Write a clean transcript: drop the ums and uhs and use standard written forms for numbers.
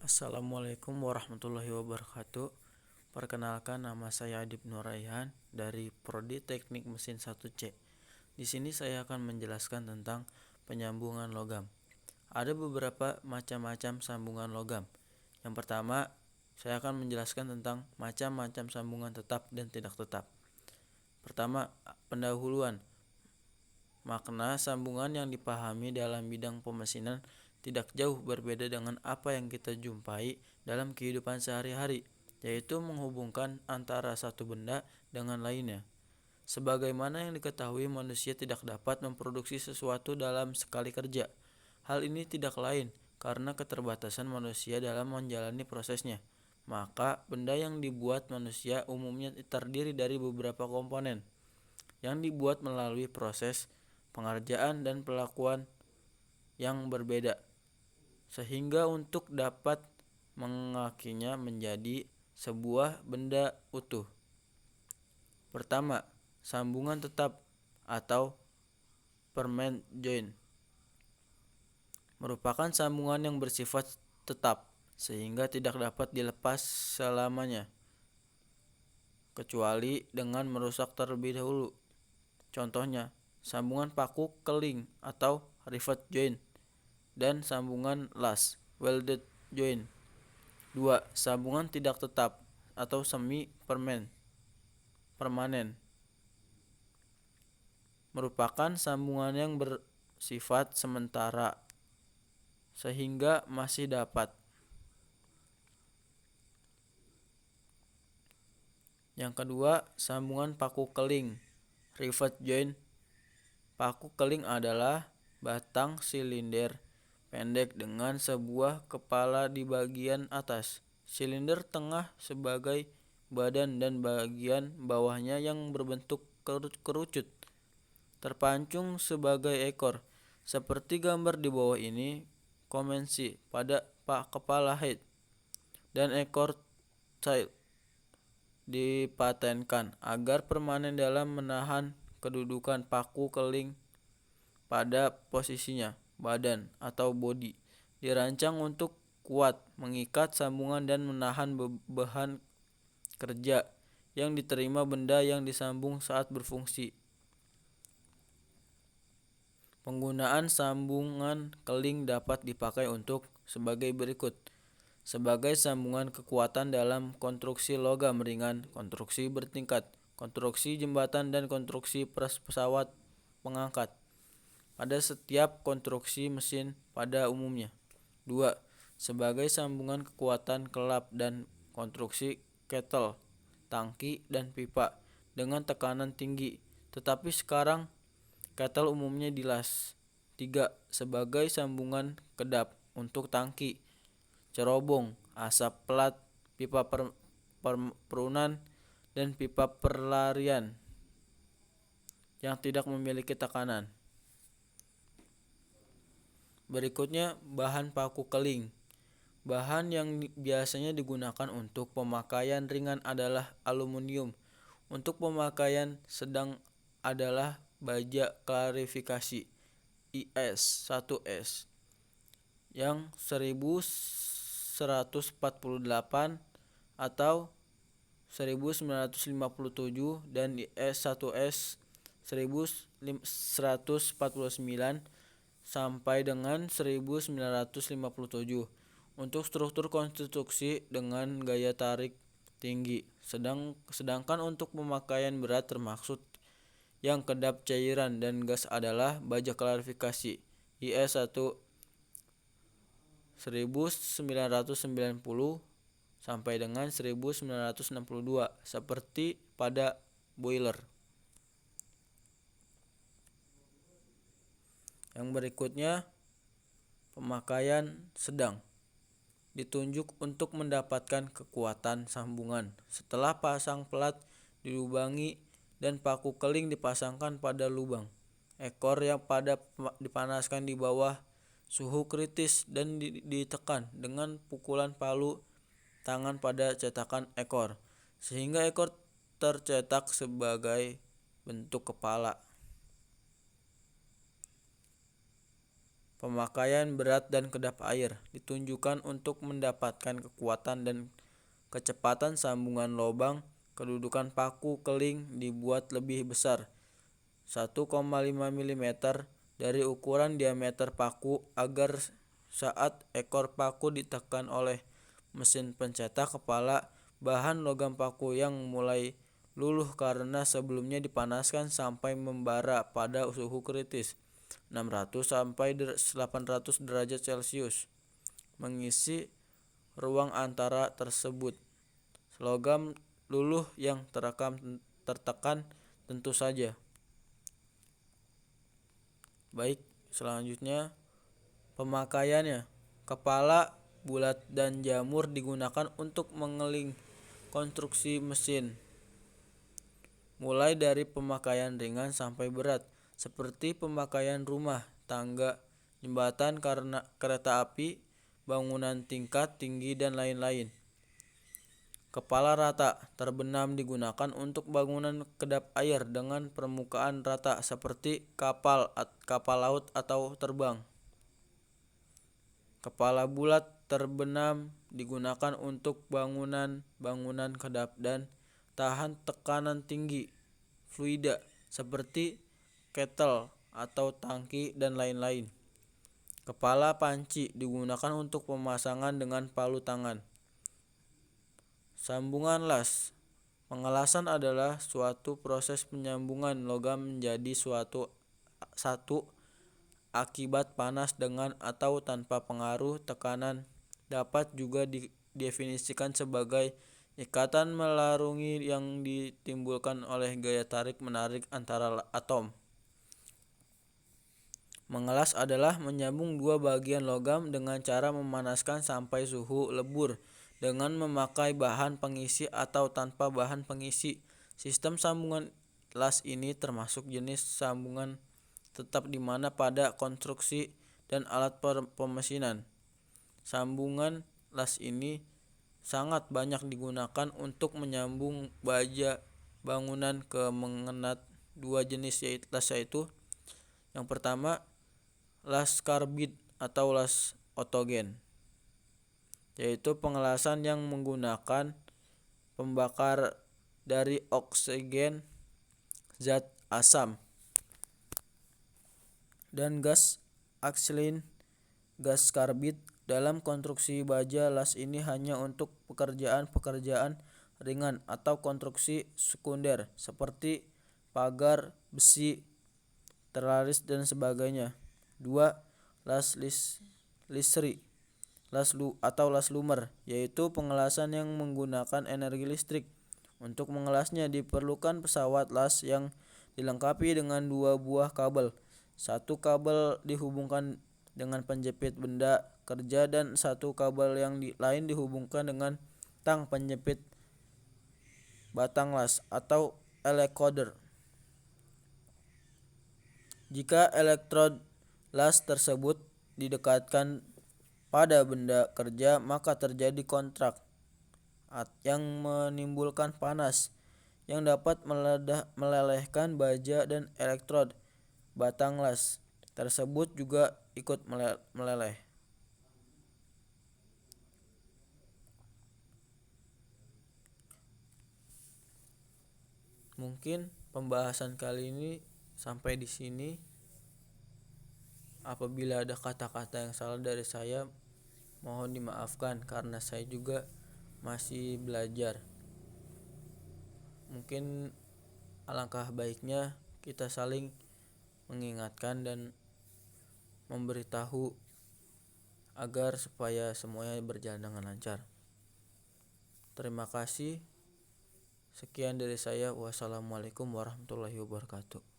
Assalamualaikum warahmatullahi wabarakatuh. Perkenalkan, nama saya Adib Nuraihan dari Prodi Teknik Mesin 1C. Di sini saya akan menjelaskan tentang penyambungan logam. Ada beberapa macam-macam sambungan logam. Yang pertama, saya akan menjelaskan tentang macam-macam sambungan tetap dan tidak tetap. Pertama, pendahuluan. Makna sambungan yang dipahami dalam bidang pemesinan tidak jauh berbeda dengan apa yang kita jumpai dalam kehidupan sehari-hari, yaitu menghubungkan antara satu benda dengan lainnya. Sebagaimana yang diketahui, manusia tidak dapat memproduksi sesuatu dalam sekali kerja. Hal ini tidak lain karena keterbatasan manusia dalam menjalani prosesnya. Maka, benda yang dibuat manusia umumnya terdiri dari beberapa komponen yang dibuat melalui proses pengerjaan dan pelakuan yang berbeda, sehingga untuk dapat mengakinya menjadi sebuah benda utuh. Pertama, sambungan tetap atau permanent joint merupakan sambungan yang bersifat tetap sehingga tidak dapat dilepas selamanya, kecuali dengan merusak terlebih dahulu. Contohnya, sambungan paku keling atau rivet joint dan sambungan las welded joint. 2. Sambungan tidak tetap atau semi permanen merupakan sambungan yang bersifat sementara sehingga masih dapat. Yang kedua, sambungan paku keling rivet joint. Paku keling adalah batang silinder pendek dengan sebuah kepala di bagian atas, silinder tengah sebagai badan dan bagian bawahnya yang berbentuk kerucut terpancung sebagai ekor. Seperti gambar di bawah ini, konvensi pada kepala head dan ekor tail dipatenkan agar permanen dalam menahan kedudukan paku keling pada posisinya. Badan atau body dirancang untuk kuat mengikat sambungan dan menahan beban kerja yang diterima benda yang disambung saat berfungsi. Penggunaan sambungan keling dapat dipakai untuk sebagai berikut. Sebagai sambungan kekuatan dalam konstruksi logam ringan, konstruksi bertingkat, konstruksi jembatan, dan konstruksi pesawat pengangkat pada setiap konstruksi mesin pada umumnya. 2. Sebagai sambungan kekuatan kelap dan konstruksi kettle, tangki, dan pipa dengan tekanan tinggi, tetapi sekarang kettle umumnya dilas. 3. Sebagai sambungan kedap untuk tangki, cerobong, asap pelat, pipa perunan, dan pipa perlarian yang tidak memiliki tekanan. Berikutnya, bahan paku keling. Bahan yang biasanya digunakan untuk pemakaian ringan adalah aluminium. Untuk pemakaian sedang adalah baja klarifikasi IS-1S yang 1148 atau 1957 dan IS-1S 1149 sampai dengan 1957 untuk struktur konstruksi dengan gaya tarik tinggi. Sedangkan untuk pemakaian berat termaksud yang kedap cairan dan gas adalah baja klarifikasi IS-1 1990 sampai dengan 1962 seperti pada boiler. Yang berikutnya, pemakaian sedang ditunjuk untuk mendapatkan kekuatan sambungan. Setelah pasang pelat dilubangi dan paku keling dipasangkan pada lubang, ekor yang dipanaskan di bawah suhu kritis dan ditekan dengan pukulan palu tangan pada cetakan ekor, sehingga ekor tercetak sebagai bentuk kepala. Pemakaian berat dan kedap air ditunjukkan untuk mendapatkan kekuatan dan kecepatan sambungan lubang. Kedudukan paku keling dibuat lebih besar 1,5 mm dari ukuran diameter paku agar saat ekor paku ditekan oleh mesin pencetak kepala, bahan logam paku yang mulai luluh karena sebelumnya dipanaskan sampai membara pada suhu kritis 600 sampai 800 derajat Celcius mengisi ruang antara tersebut. Logam luluh yang tertekan tentu saja. Baik, selanjutnya pemakaiannya. Kepala bulat dan jamur digunakan untuk mengeling konstruksi mesin, mulai dari pemakaian ringan sampai berat, seperti pemakaian rumah, tangga, jembatan, karena kereta api, bangunan tingkat tinggi, dan lain-lain. Kepala rata terbenam digunakan untuk bangunan kedap air dengan permukaan rata seperti kapal laut atau terbang. Kepala bulat terbenam digunakan untuk bangunan kedap dan tahan tekanan tinggi fluida seperti kettle atau tangki dan lain-lain. Kepala panci digunakan untuk pemasangan dengan palu tangan. Sambungan las. Pengelasan adalah suatu proses penyambungan logam menjadi satu akibat panas dengan atau tanpa pengaruh tekanan. Dapat juga didefinisikan sebagai ikatan melarungi yang ditimbulkan oleh gaya tarik-menarik antara atom. Mengelas adalah menyambung dua bagian logam dengan cara memanaskan sampai suhu lebur dengan memakai bahan pengisi atau tanpa bahan pengisi. Sistem sambungan las ini termasuk jenis sambungan tetap di mana pada konstruksi dan alat pemesinan. Sambungan las ini sangat banyak digunakan untuk menyambung baja bangunan ke mengenat dua jenis las yaitu yang pertama las karbid atau las otogen, yaitu pengelasan yang menggunakan pembakar dari oksigen, zat asam, dan gas aksilin. Gas karbid dalam konstruksi baja las ini hanya untuk pekerjaan-pekerjaan ringan atau konstruksi sekunder seperti pagar, besi, teralis dan sebagainya. 2. Las listrik atau las lumer, yaitu pengelasan yang menggunakan energi listrik. Untuk mengelasnya diperlukan pesawat las yang dilengkapi dengan dua buah kabel. Satu kabel dihubungkan dengan penjepit benda kerja dan satu kabel yang lain dihubungkan dengan tang penjepit batang las atau encoder. Jika elektrod las tersebut didekatkan pada benda kerja, maka terjadi kontrak yang menimbulkan panas yang dapat melelehkan baja dan elektrod batang las tersebut juga ikut meleleh. Mungkin pembahasan kali ini sampai di sini. Apabila ada kata-kata yang salah dari saya, mohon dimaafkan karena saya juga masih belajar. Mungkin alangkah baiknya kita saling mengingatkan dan memberitahu agar supaya semuanya berjalan dengan lancar. Terima kasih. Sekian dari saya. Wassalamualaikum warahmatullahi wabarakatuh.